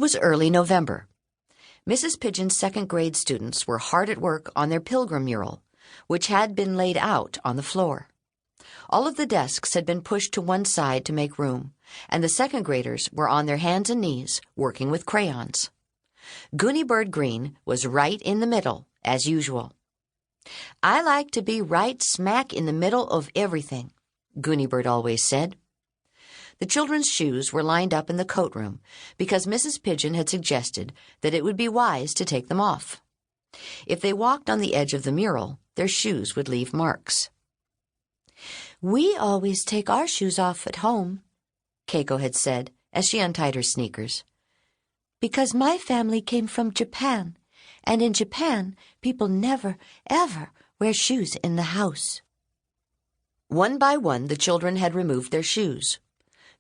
It was early November. Mrs. Pigeon's second-grade students were hard at work on their pilgrim mural, which had been laid out on the floor. All of the desks had been pushed to one side to make room, and the second-graders were on their hands and knees working with crayons. Gooney Bird Greene was right in the middle, as usual. "I like to be right smack in the middle of everything," Gooney Bird always said. The children's shoes were lined up in the coat room because Mrs. Pigeon had suggested that it would be wise to take them off. If they walked on the edge of the mural, their shoes would leave marks. "We always take our shoes off at home," Keiko had said as she untied her sneakers, "because my family came from Japan, and in Japan people never, ever wear shoes in the house." One by one, the children had removed their shoes.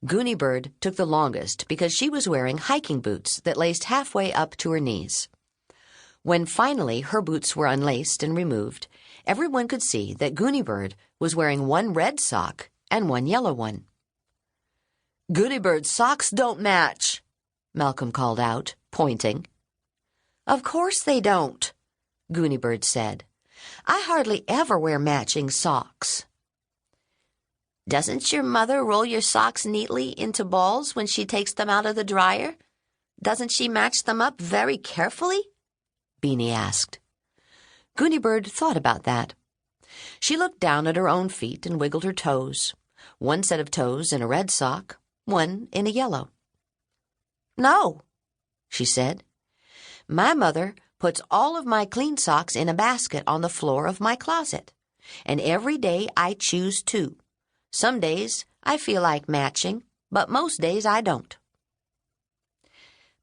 Gooney Bird took the longest because she was wearing hiking boots that laced halfway up to her knees. When finally her boots were unlaced and removed, everyone could see that Gooney Bird was wearing one red sock and one yellow one. "Gooney Bird's socks don't match," Malcolm called out, pointing. "Of course they don't," Gooney Bird said. "I hardly ever wear matching socks." "Doesn't your mother roll your socks neatly into balls when she takes them out of the dryer? Doesn't she match them up very carefully?" Beanie asked. Gooney Bird thought about that. She looked down at her own feet and wiggled her toes. One set of toes in a red sock, one in a yellow. "No," she said. "My mother puts all of my clean socks in a basket on the floor of my closet, and every day I choose two. Some days I feel like matching, but most days I don't.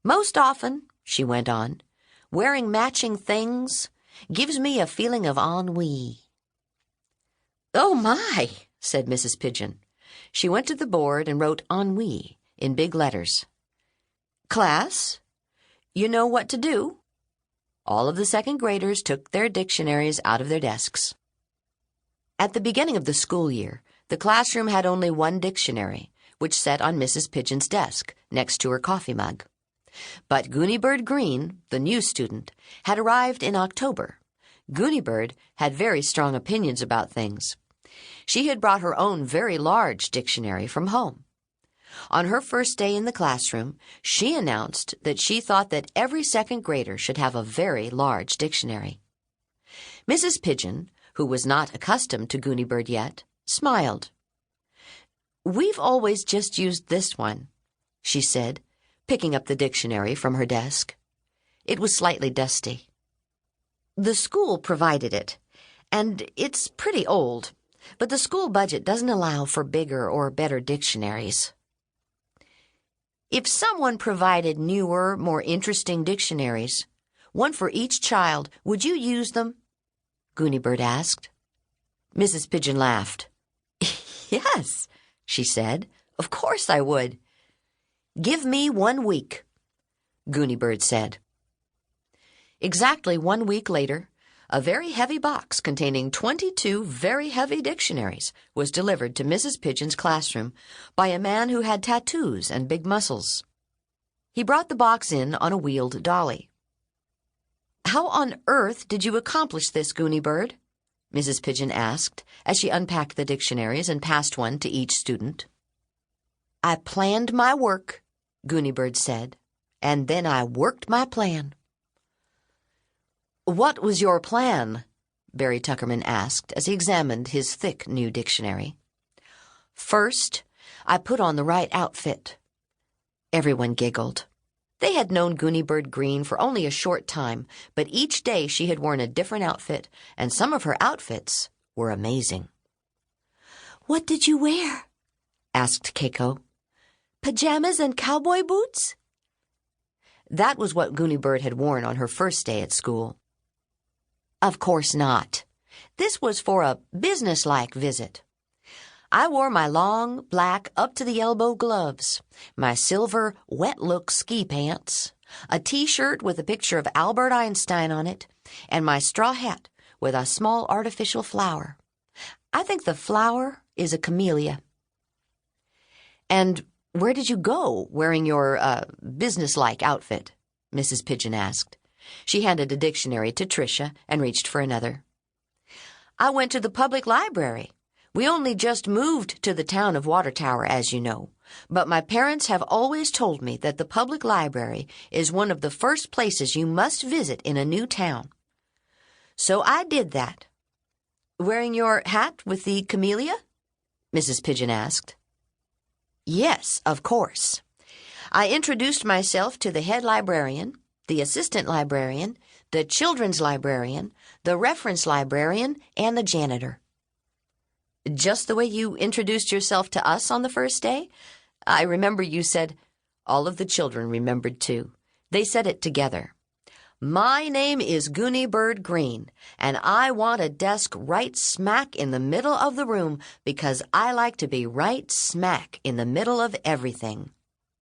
Most often," she went on, "wearing matching things gives me a feeling of ennui." "Oh, my," said Mrs. Pigeon. She went to the board and wrote ennui in big letters. "Class, you know what to do." All of the second graders took their dictionaries out of their desks. At the beginning of the school year, the classroom had only one dictionary, which sat on Mrs. Pigeon's desk next to her coffee mug. But Gooney Bird Greene, the new student, had arrived in October. Gooney Bird had very strong opinions about things. She had brought her own very large dictionary from home. On her first day in the classroom, she announced that she thought that every second grader should have a very large dictionary. Mrs. Pigeon, who was not accustomed to Gooney Bird yet, smiled. "We've always just used this one," she said, picking up the dictionary from her desk. It was slightly dusty. "The school provided it, and it's pretty old, but the school budget doesn't allow for bigger or better dictionaries." "If someone provided newer, more interesting dictionaries, one for each child, would you use them?" Gooney Bird asked. Mrs. Pigeon laughed. "Yes," she said, "of course I would." "Give me 1 week," Gooney Bird said. Exactly 1 week later, a very heavy box containing 22 very heavy dictionaries was delivered to Mrs. Pigeon's classroom by a man who had tattoos and big muscles. He brought the box in on a wheeled dolly. "How on earth did you accomplish this, Gooney Bird?" Mrs. Pigeon asked as she unpacked the dictionaries and passed one to each student. "I planned my work," Gooney Bird said, "and then I worked my plan." "What was your plan?" Barry Tuckerman asked as he examined his thick new dictionary. "First, I put on the right outfit." Everyone giggled. They had known Gooney Bird Greene for only a short time, but each day she had worn a different outfit, and some of her outfits were amazing. "What did you wear?" asked Keiko. "Pajamas and cowboy boots?" That was what Gooney Bird had worn on her first day at school. "Of course not. This was for a businesslike visit. I wore my long, black, up-to-the-elbow gloves, my silver, wet-look ski pants, a T-shirt with a picture of Albert Einstein on it, and my straw hat with a small artificial flower. I think the flower is a camellia." "And "Where did you go wearing your, businesslike outfit?" Mrs. Pigeon asked. She handed a dictionary to Tricia and reached for another. "I went to the public library. We only just moved to the town of Water Tower, as you know, but my parents have always told me that the public library is one of the first places you must visit in a new town. So I did that." "Wearing your hat with the camellia?" Mrs. Pigeon asked. "Yes, of course. I introduced myself to the head librarian, the assistant librarian, the children's librarian, the reference librarian, and the janitor." "Just the way you introduced yourself to us on the first day? I remember you said—" All of the children remembered too. They said it together. "My name is Gooney Bird Greene, and I want a desk right smack in the middle of the room because I like to be right smack in the middle of everything."